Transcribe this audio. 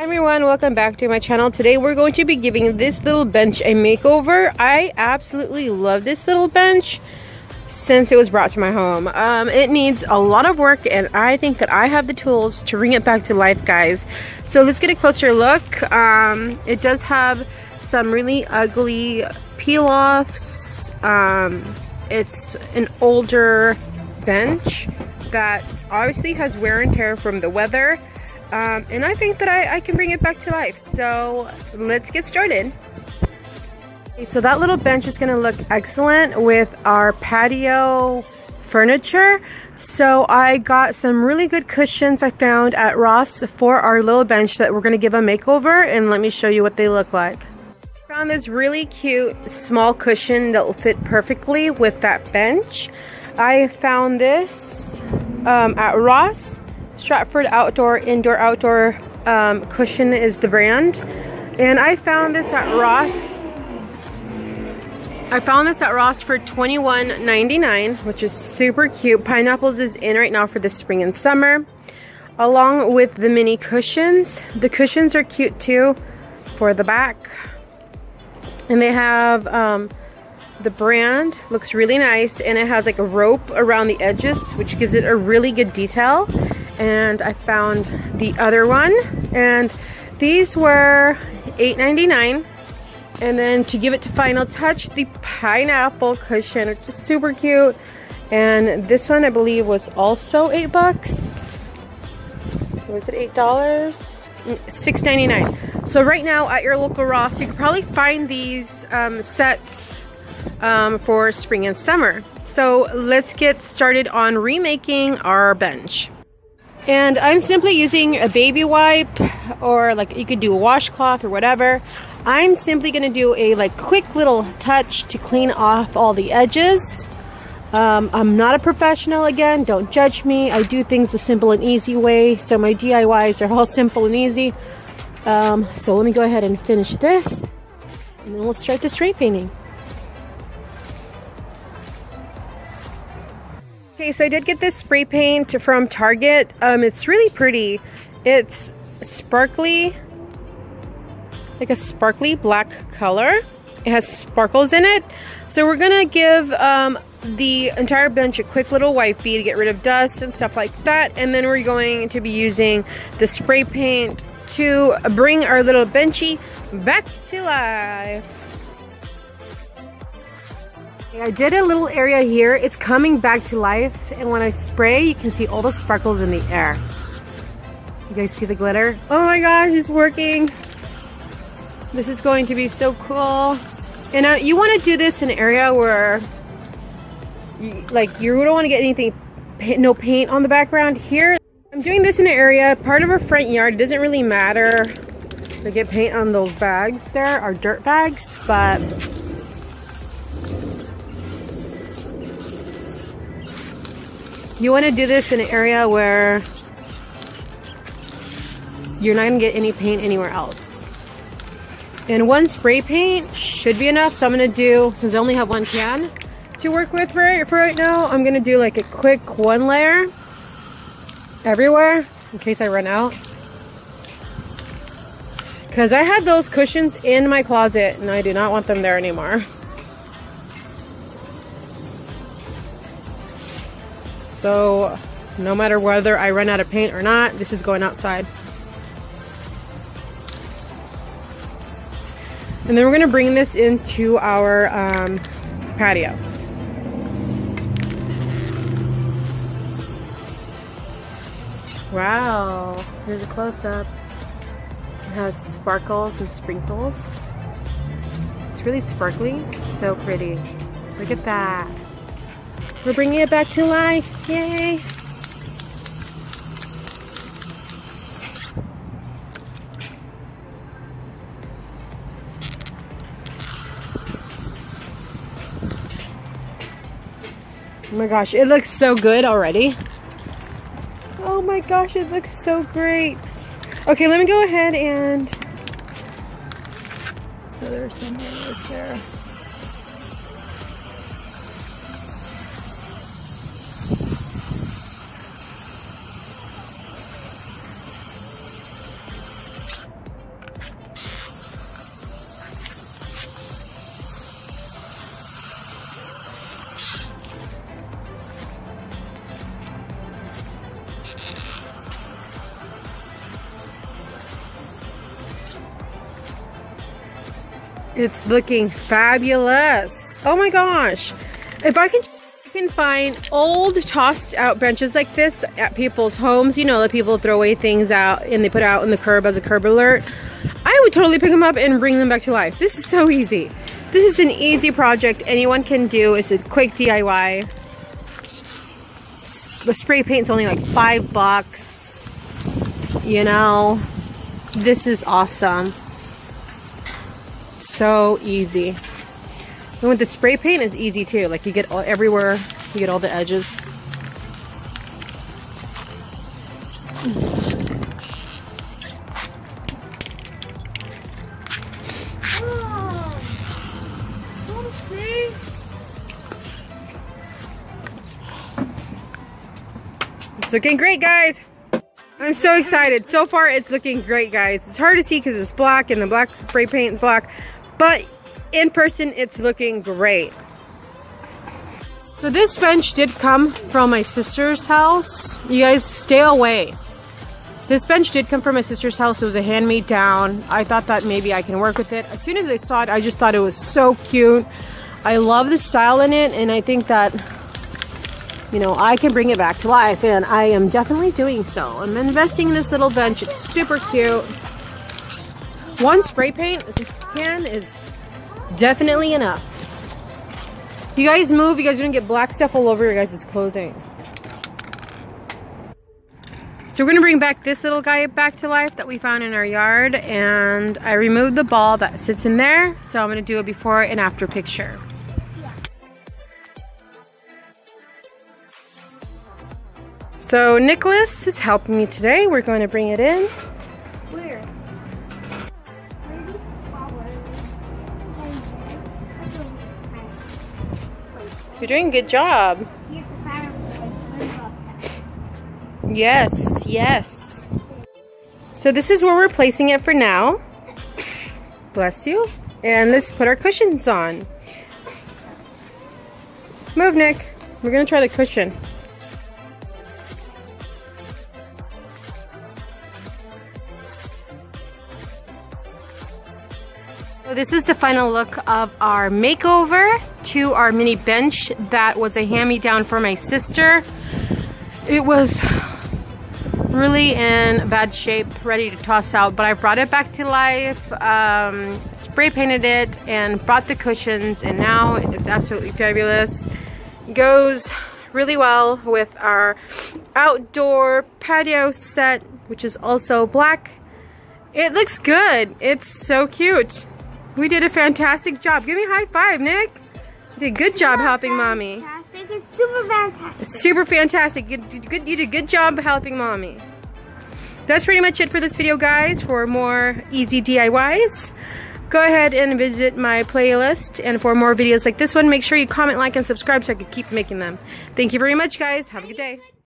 Everyone, welcome back to my channel. Today we're going to be giving this little bench a makeover. I absolutely love this little bench since it was brought to my home. It needs a lot of work and I think that I have the tools to bring it back to life, guys. So let's get a closer look. It does have some really ugly peel-offs. It's an older bench that obviously has wear and tear from the weather. And I think that I can bring it back to life. So let's get started. Okay, so that little bench is going to look excellent with our patio furniture. So I got some really good cushions I found at Ross for our little bench that we're going to give a makeover, and let me show you what they look like. I found this really cute small cushion that will fit perfectly with that bench. I found this at Ross. Stratford Indoor Outdoor Cushion is the brand, and I found this at Ross. For $21.99, which is super cute. Pineapples is in right now for the spring and summer, along with the mini cushions. The cushions are cute too for the back, and they have the brand looks really nice, and it has like a rope around the edges, which gives it a really good detail. And I found the other one, and these were $8.99. And then to give it to final touch, the pineapple cushion, which is super cute. And this one I believe was also $8. Was it $8? $6.99. So right now at your local Ross, you could probably find these sets for spring and summer. So let's get started on remaking our bench. And I'm simply using a baby wipe, or like you could do a washcloth or whatever. I'm simply gonna do a quick little touch to clean off all the edges. I'm not a professional, again, don't judge me. I do things the simple and easy way, so my DIYs are all simple and easy. So let me go ahead and finish this, and then we'll start the spray painting. Okay, so I did get this spray paint from Target. It's really pretty. It's sparkly, like a sparkly black color. It has sparkles in it. So we're gonna give the entire bench a quick little wipey to get rid of dust and stuff like that. And then we're going to be using the spray paint to bring our little benchy back to life. I did a little area here. It's coming back to life, and when I spray, you can see all the sparkles in the air. You guys see the glitter? Oh my gosh, it's working. This is going to be so cool. And you want to do this in an area where you don't want to get anything, no paint on the background. Here, I'm doing this in an area, part of our front yard. It doesn't really matter to get paint on those bags there, our dirt bags, but you want to do this in an area where you're not going to get any paint anywhere else. And one spray paint should be enough. So I'm going to do, since I only have one can to work with for right now, I'm going to do like a quick one layer everywhere in case I run out. Because I had those cushions in my closet and I do not want them there anymore. So no matter whether I run out of paint or not, this is going outside. And then we're gonna bring this into our patio. Wow, here's a close-up. It has sparkles and sprinkles. It's really sparkly, so pretty. Look at that. We're bringing it back to life. Yay! Oh my gosh, it looks so good already. Oh my gosh, it looks so great. Okay, let me go ahead and... So there's some right there. It's looking fabulous. Oh my gosh. If I can find old tossed out benches like this at people's homes, you know, the people throw away things out and they put out in the curb as a curb alert, I would totally pick them up and bring them back to life. This is so easy. This is an easy project anyone can do. It's a quick DIY. The spray paint's only like $5. You know, this is awesome. So easy. And with the spray paint, it's easy too. Like you get all everywhere, you get all the edges. It's looking great, guys. I'm so excited. So far, it's looking great, guys. It's hard to see because it's black and the black spray paint is black, but in person, it's looking great. So this bench did come from my sister's house. You guys, stay away. This bench did come from my sister's house. It was a hand-me-down. I thought that maybe I can work with it. As soon as I saw it, I just thought it was so cute. I love the style in it, and I think that, you know, I can bring it back to life, and I am definitely doing so. I'm investing in this little bench. It's super cute. One spray paint can is definitely enough. You guys move, you guys don't get black stuff all over your guys' clothing. So we're gonna bring back this little guy back to life that we found in our yard, and I removed the ball that sits in there, so I'm gonna do a before and after picture. So Nicholas is helping me today. We're going to bring it in. Where? You're doing a good job. Yes, yes. So this is where we're placing it for now. Bless you. And let's put our cushions on. Move, Nick. We're going to try the cushion. So this is the final look of our makeover to our mini bench that was a hand-me-down for my sister. It was really in bad shape, ready to toss out, but I brought it back to life, spray painted it, and brought the cushions, and now it's absolutely fabulous. It goes really well with our outdoor patio set, which is also black. It looks good. It's so cute. We did a fantastic job. Give me a high five, Nick. You did a good job helping Mommy. Fantastic. It's super fantastic. It's super fantastic. You did a good job helping Mommy. That's pretty much it for this video, guys. For more easy DIYs, go ahead and visit my playlist. And for more videos like this one, make sure you comment, like, and subscribe so I can keep making them. Thank you very much, guys. Have a good day.